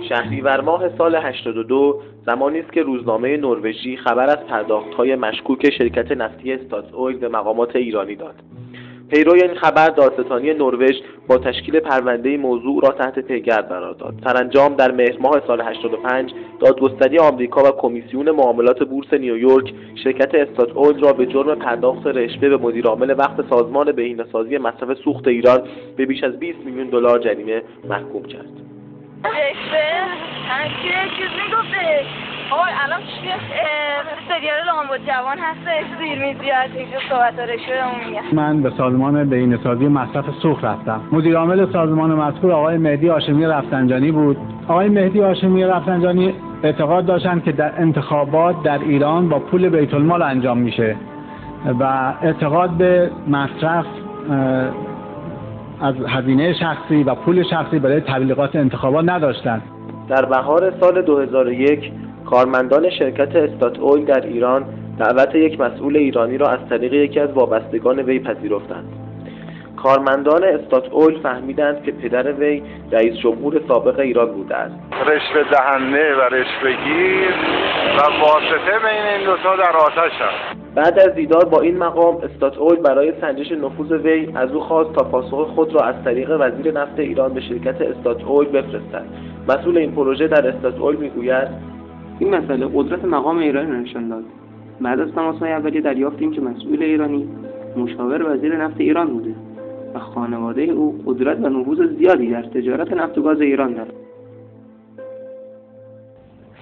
شهریور ماه سال 82 زمانی است که روزنامه نروژی خبر از پرداخت‌های مشکوک شرکت نفتی استاتویل به مقامات ایرانی داد. پیروی این خبر دادستانی نروژ با تشکیل پرونده موضوع را تحت پیگرد قرار داد. سرانجام در مهر ماه سال 85 دادگستری آمریکا و کمیسیون معاملات بورس نیویورک شرکت استاتویل را به جرم پرداخت رشوه به مدیرعامل وقت سازمان بهینه‌سازی مصرف سوخت ایران به بیش از 20 میلیون دلار جریمه محکوم کرد. رشوه؟ چیز میگفته آقای الان چیه؟ سریال لامبو جوان هستش زیرمیزی هست اینجا صحبت رشوه میگه. من به سازمان بهینه‌سازی مصرف سوخت رفتم. مدیر عامل سازمان مذکور آقای مهدی هاشمی رفسنجانی بود. آقای مهدی هاشمی رفسنجانی اعتقاد داشتند که در انتخابات در ایران با پول بیت المال انجام میشه و اعتقاد به مصرف از هزینه شخصی و پول شخصی برای تبلیغات انتخابات نداشتند. در بهار سال 2001 کارمندان شرکت استاتویل در ایران دعوت یک مسئول ایرانی را از طریق یکی از وابستگان وی پذیرفتند. کارمندان استاتویل فهمیدند که پدر وی رئیس جمهور سابق ایران بوده است. رشوه دهنده و رشوه‌گیر و واسطه بین این دوتا در آتش است. بعد از دیدار با این مقام استاتویل برای سنجش نفوذ وی از او خواست تا پاسخ خود را از طریق وزیر نفت ایران به شرکت استاتویل بفرستد. مسئول این پروژه در استاتویل میگوید این مسئله قدرت مقام ایرانی را نشان داد. بعد از تماس‌های اولیه دریافتیم که مسئول ایرانی مشاور وزیر نفت ایران بوده و خانواده او قدرت و نفوذ زیادی در تجارت نفت و گاز ایران دارد.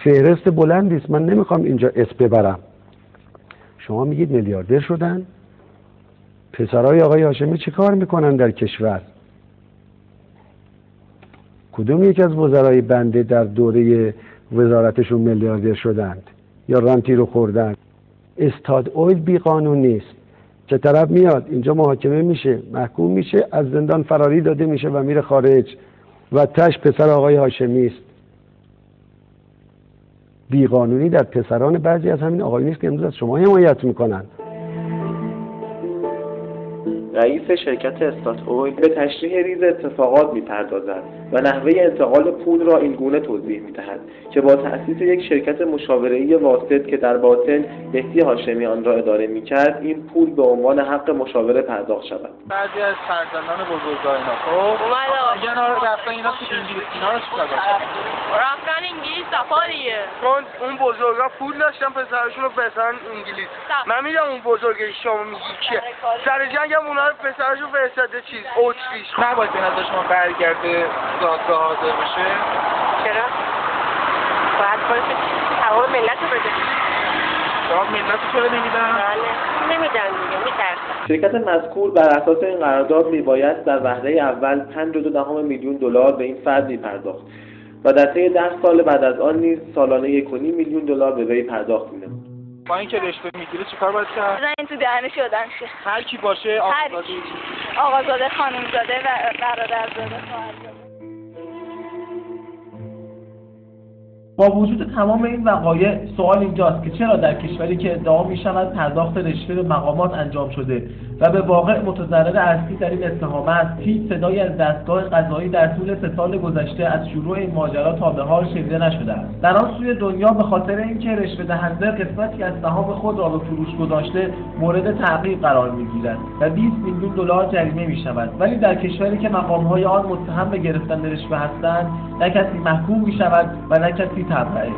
فهرست بلندی است، من نمیخوام اینجا اسم ببرم. شما میگید میلیاردر شدن؟ پسرای آقای هاشمی چه کار میکنن در کشور؟ کدوم یک از وزرای بنده در دوره وزارتشون میلیاردر شدند یا رانتی رو خوردن؟ استاتویل بی قانون نیست. چه طرف میاد اینجا محاکمه میشه، محکوم میشه، از زندان فراری داده میشه و میره خارج و تش پسر آقای هاشمی است. بیقانونی در پسران بعضی از همین آقایون است که امروز از شما حمایت میکنن. رئیس شرکت استاتویل به تشریح ریز اتفاقات میپردازد و نحوه انتقال پول را این گونه توضیح میدهد که با تأسیس یک شرکت مشاوره‌ای واسط که در باطن مهدی هاشمی آن را اداره میکرد این پول به عنوان حق مشاوره پرداخت شود. بعضی از فرزندان بزرگان اینا خب میگن رفتن اینا تو انگلیس، اینا رو چیکار کنن؟ رفتن انگلیس سفاریه. چون اون بزرگا پول داشتن پسرشون رو بسن انگلیس. من میگم اون بزرگی شما میگی که سر جنگ هم اونا رو پسرشون فرستاده چیز اتریش. نباید به نظر شما برگرده دادگاه حاضر بشه؟ چرا؟ باید باید تمام ملت رو بده. جواب ملت رو چرا نمیدن؟ بله نمیدن دیگه، میترسن. شرکت مذکور بر اساس این قرارداد میباید در وهله اول 5.2 میلیون دلار به این فرد میپرداخت و در طی 10 سال بعد از آن نیز سالانه 1.5 میلیون دلار به وی پرداخت می‌نمود. با اینکه رشوه میگیره چیکار باید کرد؟ بزنین تو دهنش شدن شه. هر کی باشه آقازاده خانمزاده و برادرزاده خواهرزاده. با وجود تمام این وقایع سوال اینجاست که چرا در کشوری که ادعا می‌شود پرداخت رشوه به مقامات انجام شده و به واقع متضرر اصلی در این اتهام است هیچ صدایی از دستگاه قضایی در طول 3 سال گذشته از شروع این ماجرا تا به حال شنیده نشده است. در آن سوی دنیا به خاطر اینکه رشوه دهنده قسمتی از سهام خود را به فروش گذاشته مورد تعقیب قرار می‌گیرد و 20 میلیون دلار جریمه می‌شود، ولی در کشوری که مقام‌های آن متهم به گرفتن رشوه هستند نه کسی محکوم می‌شود و نه کسی تبرئه.